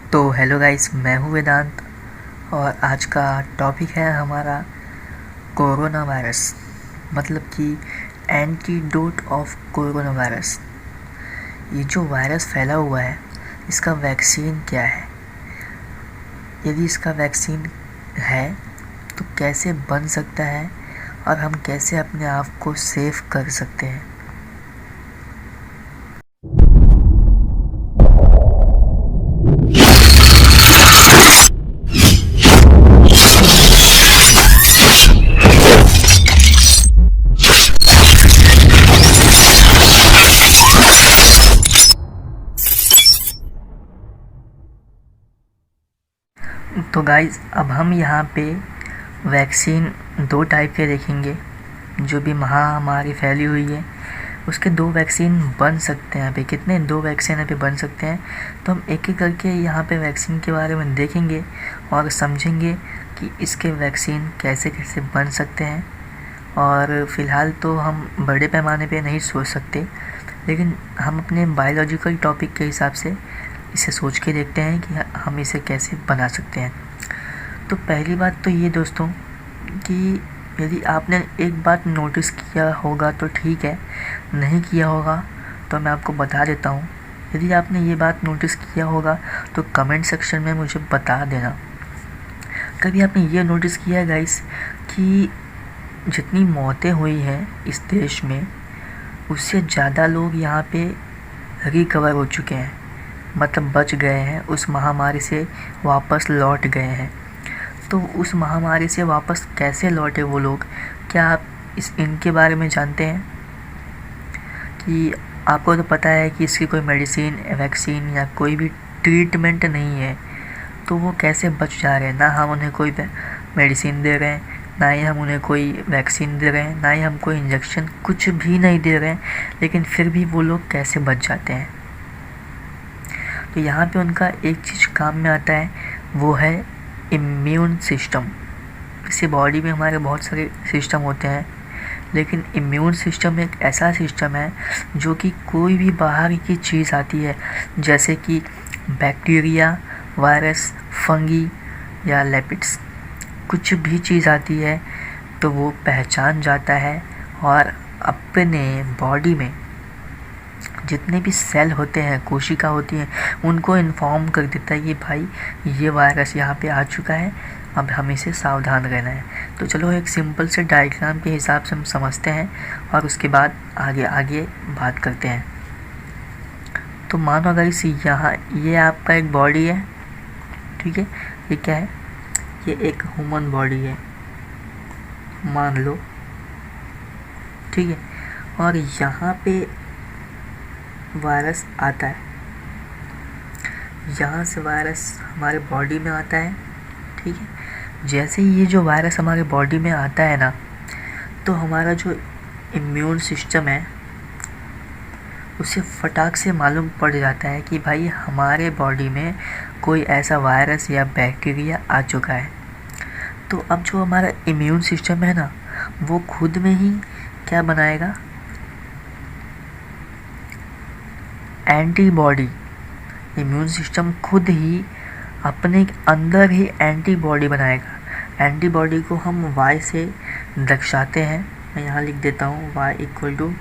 तो hello guys, मैं हूँ वेदांत और आज का टॉपिक है हमारा कोरोना वायरस, मतलब कि एंटीडोट ऑफ कोरोना वायरस। ये जो वायरस फैला हुआ है, इसका वैक्सीन क्या है? यदि इसका वैक्सीन है तो कैसे बन सकता है और हम कैसे अपने आप को सेफ कर सकते हैं? तो गाइस, अब हम यहाँ पे वैक्सीन दो टाइप के देखेंगे। जो भी महामारी फैली हुई है उसके दो वैक्सीन बन सकते हैं। यहाँ पे कितने दो वैक्सीन यहाँ पे बन सकते हैं, तो हम एक एक करके यहाँ पे वैक्सीन के बारे में देखेंगे और समझेंगे कि इसके वैक्सीन कैसे कैसे बन सकते हैं। और फ़िलहाल तो हम बड़े पैमाने पे नहीं सोच सकते, लेकिन हम अपने बायोलॉजिकल टॉपिक के हिसाब से इसे सोच के देखते हैं कि हम इसे कैसे बना सकते हैं। तो पहली बात तो ये दोस्तों कि यदि आपने एक बात नोटिस किया होगा तो ठीक है, नहीं किया होगा तो मैं आपको बता देता हूँ। यदि आपने ये बात नोटिस किया होगा तो कमेंट सेक्शन में मुझे बता देना। कभी आपने ये नोटिस किया गाइस कि जितनी मौतें हुई हैं इस देश में, उससे ज़्यादा लोग यहाँ पे रिकवर हो चुके हैं, मतलब बच गए हैं, उस महामारी से वापस लौट गए हैं। तो उस महामारी से वापस कैसे लौटे वो लोग, क्या आप इनके बारे में जानते हैं? कि आपको तो पता है कि इसकी कोई मेडिसिन, वैक्सीन या कोई भी ट्रीटमेंट नहीं है, तो वो कैसे बच जा रहे हैं? ना हम उन्हें कोई मेडिसिन दे रहे हैं, ना ही हम उन्हें कोई वैक्सीन दे रहे हैं, ना ही हम कोई इंजेक्शन, कुछ भी नहीं दे रहे हैं, लेकिन फिर भी वो लोग कैसे बच जाते हैं? तो यहाँ पे उनका एक चीज़ काम में आता है, वो है इम्यून सिस्टम। इसी बॉडी में हमारे बहुत सारे सिस्टम होते हैं, लेकिन इम्यून सिस्टम एक ऐसा सिस्टम है जो कि कोई भी बाहर की चीज़ आती है, जैसे कि बैक्टीरिया, वायरस, फंगी या लिपिड्स, कुछ भी चीज़ आती है तो वो पहचान जाता है और अपने बॉडी में जितने भी सेल होते हैं, कोशिका होती हैं, उनको इन्फॉर्म कर देता है कि भाई ये वायरस यहाँ पे आ चुका है, अब हमें से सावधान रहना है। तो चलो एक सिंपल से डायग्राम के हिसाब से हम समझते हैं और उसके बाद आगे आगे बात करते हैं। तो मानो अगर इस यहाँ ये आपका एक बॉडी है, ठीक है, ये क्या है? ये एक ह्यूमन बॉडी है मान लो, ठीक है। और यहाँ पे वायरस आता है, यहाँ से वायरस हमारे बॉडी में आता है, ठीक है। जैसे ही ये जो वायरस हमारे बॉडी में आता है ना, तो हमारा जो इम्यून सिस्टम है उसे फटाक से मालूम पड़ जाता है कि भाई हमारे बॉडी में कोई ऐसा वायरस या बैक्टीरिया आ चुका है। तो अब जो हमारा इम्यून सिस्टम है ना, वो खुद में ही क्या बनाएगा? एंटीबॉडी। इम्यून सिस्टम खुद ही अपने अंदर ही एंटीबॉडी बनाएगा। एंटीबॉडी को हम Y से दर्शाते हैं, मैं यहाँ लिख देता हूँ, Y इक्वल टू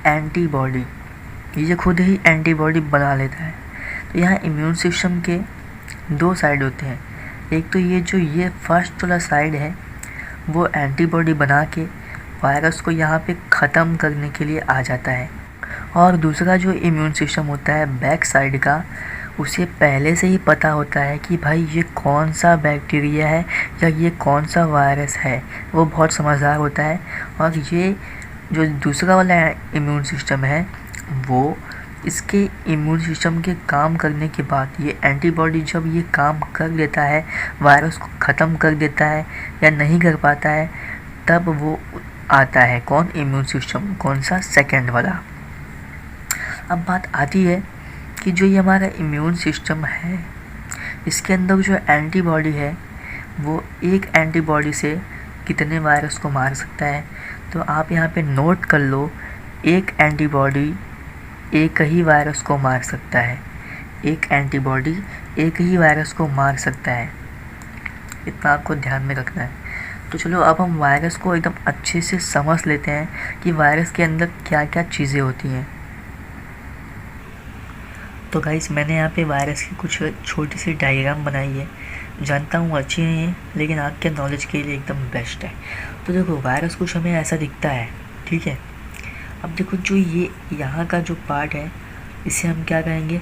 एंटीबॉडी। ये खुद ही एंटीबॉडी बना लेता है। तो यहाँ इम्यून सिस्टम के दो साइड होते हैं। एक तो ये फर्स्ट वाला साइड है, वो एंटीबॉडी बना के वायरस को यहाँ पे ख़त्म करने के लिए आ जाता है। और दूसरा जो इम्यून सिस्टम होता है बैक साइड का, उसे पहले से ही पता होता है कि भाई ये कौन सा बैक्टीरिया है या ये कौन सा वायरस है। वो बहुत समझदार होता है। और ये जो दूसरा वाला इम्यून सिस्टम है, वो इसके इम्यून सिस्टम के काम करने के बाद ये एंटीबॉडी जब ये काम कर लेता है, वायरस को ख़त्म कर देता है या नहीं कर पाता है, तब वो आता है कौन? Immune system. कौन सा? सेकंड वाला। अब बात आती है कि जो ये हमारा इम्यून सिस्टम है, इसके अंदर जो एंटीबॉडी है, वो एक एंटीबॉडी से कितने वायरस को मार सकता है? तो आप यहाँ पे नोट कर लो, एक एंटीबॉडी एक ही वायरस को मार सकता है, एक एंटीबॉडी एक ही वायरस को मार सकता है, इतना आपको ध्यान में रखना है। तो चलो अब हम वायरस को एकदम अच्छे से समझ लेते हैं कि वायरस के अंदर क्या क्या चीज़ें होती हैं। तो गाइस मैंने यहाँ पे वायरस की कुछ छोटी सी डायग्राम बनाई है, जानता हूँ अच्छी नहीं है लेकिन आपके नॉलेज के लिए एकदम बेस्ट है। तो देखो वायरस कुछ हमें ऐसा दिखता है, ठीक है। अब देखो जो ये यहाँ का जो पार्ट है इसे हम क्या कहेंगे,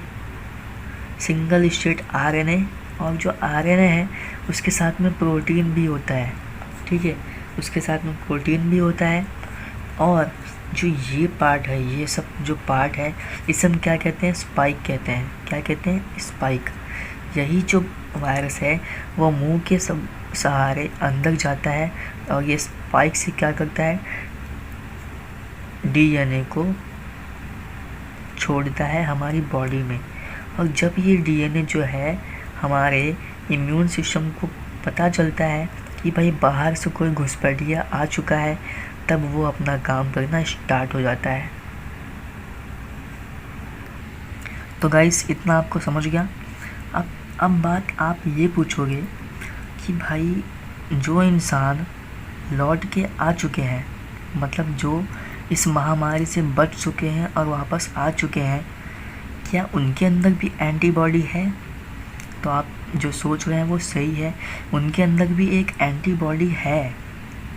सिंगल स्ट्रैंड आरएनए, और जो आरएनए है उसके साथ में प्रोटीन भी होता है, ठीक है, उसके साथ में प्रोटीन भी होता है। और जो ये पार्ट है, ये सब जो पार्ट है इसे हम क्या कहते हैं, स्पाइक कहते हैं। क्या कहते हैं, स्पाइक। यही जो वायरस है वो मुंह के सब सहारे अंदर जाता है और ये स्पाइक से क्या करता है, डीएनए को छोड़ता है हमारी बॉडी में। और जब ये डीएनए जो है हमारे इम्यून सिस्टम को पता चलता है कि भाई बाहर से कोई घुसपैठिया आ चुका है, तब वो अपना काम करना स्टार्ट हो जाता है। तो गाइस इतना आपको समझ गया। अब बात आप ये पूछोगे कि भाई जो इंसान लौट के आ चुके हैं, मतलब जो इस महामारी से बच चुके हैं और वापस आ चुके हैं, क्या उनके अंदर भी एंटीबॉडी है? तो आप जो सोच रहे हैं वो सही है, उनके अंदर भी एक एंटीबॉडी है।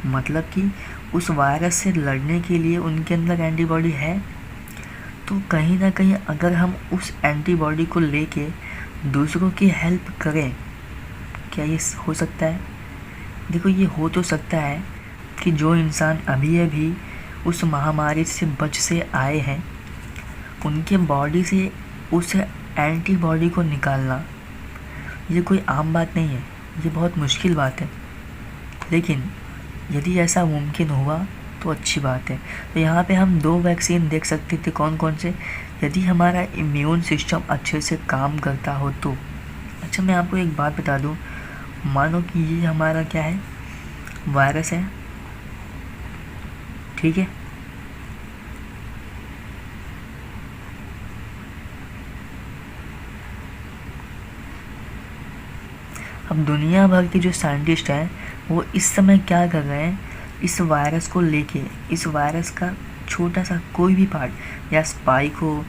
मतलब कि उस वायरस से लड़ने के लिए उनके अंदर एंटीबॉडी है। तो कहीं ना कहीं अगर हम उस एंटीबॉडी को लेके दूसरों की हेल्प करें, क्या ये हो सकता है? देखो ये हो तो सकता है कि जो इंसान अभी अभी उस महामारी से बच से आए हैं, उनके बॉडी से उस एंटीबॉडी को निकालना ये कोई आम बात नहीं है, ये बहुत मुश्किल बात है। लेकिन यदि ऐसा मुमकिन हुआ तो अच्छी बात है। तो यहाँ पे हम 2 वैक्सीन देख सकते थे, कौन कौन से, यदि हमारा इम्यून सिस्टम अच्छे से काम करता हो तो। अच्छा मैं आपको एक बात बता दूँ, मानो कि ये हमारा क्या है, वायरस है, ठीक है। अब दुनिया भर के जो साइंटिस्ट हैं वो इस समय क्या कर रहे हैं, इस वायरस को लेके, इस वायरस का छोटा सा कोई भी पार्ट, या स्पाइक हो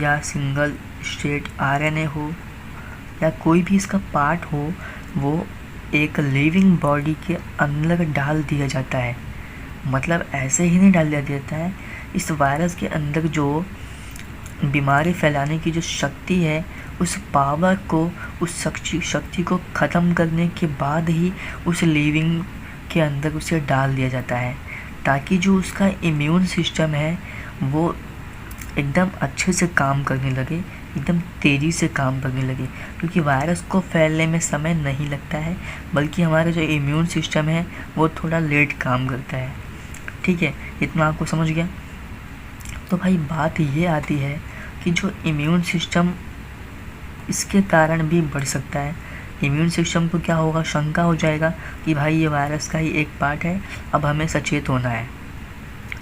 या सिंगल स्ट्रैंड आरएनए हो या कोई भी इसका पार्ट हो, वो एक लिविंग बॉडी के अंदर डाल दिया जाता है। मतलब ऐसे ही नहीं डाल दिया जाता है, इस वायरस के अंदर जो बीमारी फैलाने की जो शक्ति है, उस पावर को, उस शक्ति को ख़त्म करने के बाद ही उस लिविंग के अंदर उसे डाल दिया जाता है, ताकि जो उसका इम्यून सिस्टम है वो एकदम अच्छे से काम करने लगे, एकदम तेज़ी से काम करने लगे। क्योंकि वायरस को फैलने में समय नहीं लगता है, बल्कि हमारा जो इम्यून सिस्टम है वो थोड़ा लेट काम करता है, ठीक है। इतना आपको समझ गया। तो भाई बात ये आती है कि जो इम्यून सिस्टम इसके कारण भी बढ़ सकता है। इम्यून सिस्टम को क्या होगा, शंका हो जाएगा कि भाई ये वायरस का ही एक पार्ट है, अब हमें सचेत होना है।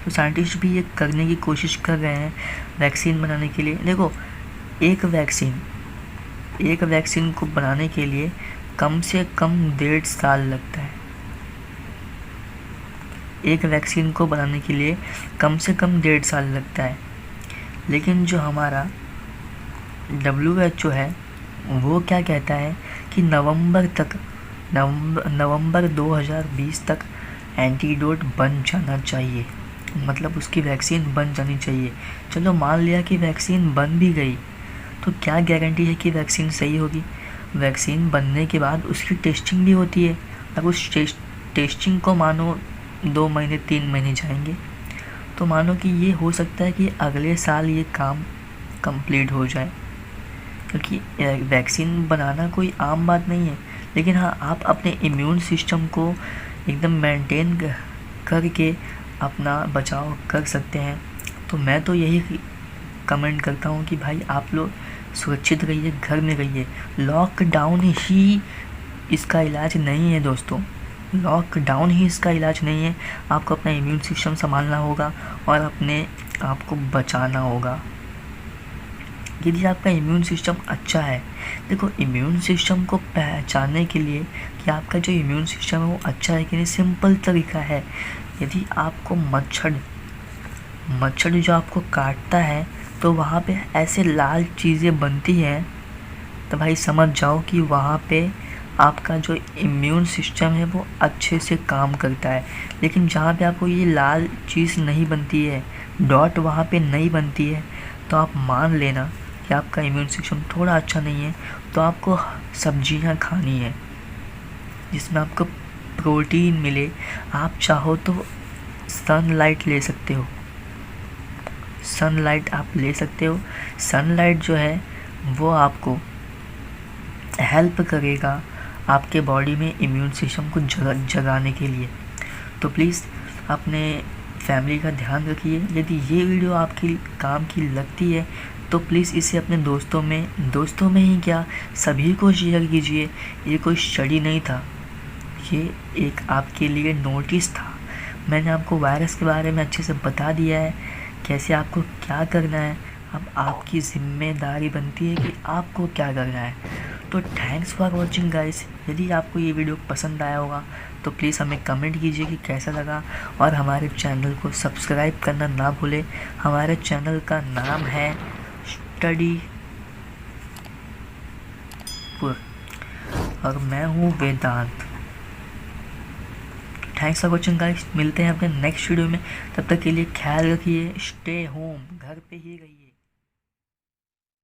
तो साइंटिस्ट भी ये करने की कोशिश कर रहे हैं वैक्सीन बनाने के लिए। देखो एक वैक्सीन को बनाने के लिए कम से कम 1.5 साल लगता है। एक वैक्सीन को बनाने के लिए कम से कम 1.5 साल लगता है। लेकिन जो हमारा WHO है वो क्या कहता है कि नवंबर 2020 तक एंटीडोट बन जाना चाहिए, मतलब उसकी वैक्सीन बन जानी चाहिए। चलो मान लिया कि वैक्सीन बन भी गई, तो क्या गारंटी है कि वैक्सीन सही होगी? वैक्सीन बनने के बाद उसकी टेस्टिंग भी होती है। अब उस टेस्टिंग को मानो 2 महीने 3 महीने जाएंगे, तो मानो कि ये हो सकता है कि अगले साल ये काम कंप्लीट हो जाए। क्योंकि वैक्सीन बनाना कोई आम बात नहीं है। लेकिन हाँ, आप अपने इम्यून सिस्टम को एकदम मेंटेन करके अपना बचाव कर सकते हैं। तो मैं तो यही कमेंट करता हूँ कि भाई आप लोग सुरक्षित रहिए, घर में रहिए। लॉकडाउन ही इसका इलाज नहीं है दोस्तों, लॉकडाउन ही इसका इलाज नहीं है। आपको अपना इम्यून सिस्टम संभालना होगा और अपने आप को बचाना होगा। यदि आपका इम्यून सिस्टम अच्छा है, देखो इम्यून सिस्टम को पहचानने के लिए कि आपका जो इम्यून सिस्टम है वो अच्छा है कि नहीं, सिंपल तरीका है। यदि आपको मच्छर जो आपको काटता है तो वहाँ पे ऐसे लाल चीज़ें बनती हैं, तो भाई समझ जाओ कि वहाँ पे आपका जो इम्यून सिस्टम है वो अच्छे से काम करता है। लेकिन जहाँ पे आपको ये लाल चीज़ नहीं बनती है, डॉट वहाँ पे नहीं बनती है, तो आप मान लेना कि आपका इम्यून सिस्टम थोड़ा अच्छा नहीं है। तो आपको सब्जियाँ खानी है जिसमें आपको प्रोटीन मिले। आप चाहो तो सनलाइट ले सकते हो, सनलाइट आप ले सकते हो। सनलाइट जो है वो आपको हेल्प करेगा आपके बॉडी में इम्यून सिस्टम को जगाने के लिए। तो प्लीज़ अपने फैमिली का ध्यान रखिए। यदि ये वीडियो आपकी काम की लगती है तो प्लीज़ इसे अपने दोस्तों में ही क्या, सभी को शेयर कीजिए। ये कोई स्टडी नहीं था, ये एक आपके लिए नोटिस था। मैंने आपको वायरस के बारे में अच्छे से बता दिया है, कैसे आपको क्या करना है। अब आपकी ज़िम्मेदारी बनती है कि आपको क्या करना है। तो थैंक्स फॉर वॉचिंग गाइस। यदि आपको ये वीडियो पसंद आया होगा तो प्लीज़ हमें कमेंट कीजिए कि कैसा लगा, और हमारे चैनल को सब्सक्राइब करना ना भूलें। हमारे चैनल का नाम है स्टडी पुर और मैं हूँ वेदांत। थैंक्स फॉर वॉचिंग गाइस, मिलते हैं अपने नेक्स्ट वीडियो में। तब तक के लिए ख्याल रखिए, स्टे होम, घर पे ही रहिए।